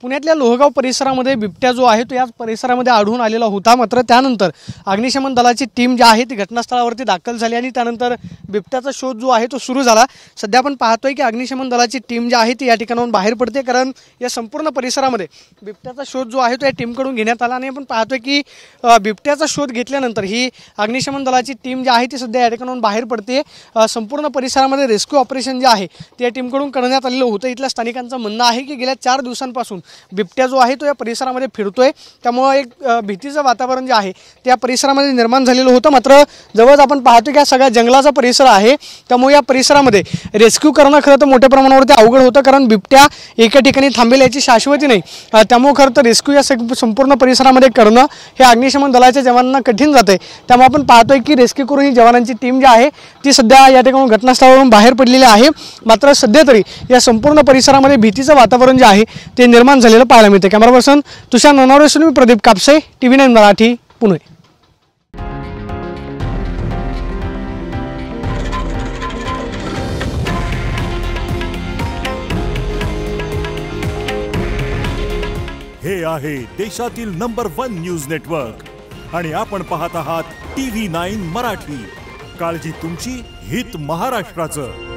पुण्यातल्या लोहगाव परिसरामध्ये बिबट्या जो आहे तो याच परिसरामध्ये आढळून आलेला होता। मात्र त्यानंतर अग्निशमन दलाची टीम जी आहे ती घटनास्थळावरती दाखल झाली आणि त्यानंतर बिबट्याचा शोध जो आहे तो सुरू झाला। सध्या आपण पाहतोय की अग्निशमन दलाची टीम जी आहे ती या ठिकाणाहून बाहेर पडते, कारण या संपूर्ण परिसरामध्ये बिबट्याचा शोध जो आहे तो या टीमकडून घेण्यात आला आणि आपण पाहतोय की बिबट्याचा शोध घेतल्यानंतर ही अग्निशमन दलाची टीम जी आहे ती सध्या या ठिकाणाहून बाहेर पडते। संपूर्ण परिसरामध्ये रेस्क्यू ऑपरेशन जे आहे ते या टीमकडून करण्यात आलेलं होतं। इथल्या स्थानिकांचं म्हणणं आहे की गेल्या 4 दिवसांपासून बिबट्या जो आहे तो या परिसरामध्ये फिरतोय, त्यामुळे एक भीतीचं वातावरण जे आहे त्या परिसरामध्ये निर्माण झालेलं होतं। मात्र जवळ आपण पाहतो की हा सगळा जंगलाचा परिसर आहे, त्यामुळे या परिसरामध्ये रेस्क्यू करणं खरं तर मोठ्या प्रमाणावरती अवघड होतं, कारण बिबट्या एका ठिकाणी थांबेल याची शाश्वती नाही। त्यामुळे खरं तर रेस्क्यू या संपूर्ण परिसरामध्ये करणं हे अग्निशमन दलाच्या जवानांना कठीण जाते। त्यामुळे आपण पाहतोय की रेस्क्यू करून ही जवानांची टीम जी आहे ती सध्या या ठिकाणी घटनास्थळावरून बाहेर पडलेली आहे। मात्र सध्या तरी या संपूर्ण परिसरामध्ये भीतीचं वातावरण जे आहे ते निर्माण झालेलं पाहायला मिळते। कॅमेरा पर्सन तुषार ननावरेसह मी प्रदीप कापसे, TV9 मराठी, पुणे। हे आहे देशातील नंबर 1 न्यूज नेटवर्क आणि आपण पाहत आहात TV9 मराठी। काळजी तुमची, हित महाराष्ट्राचं।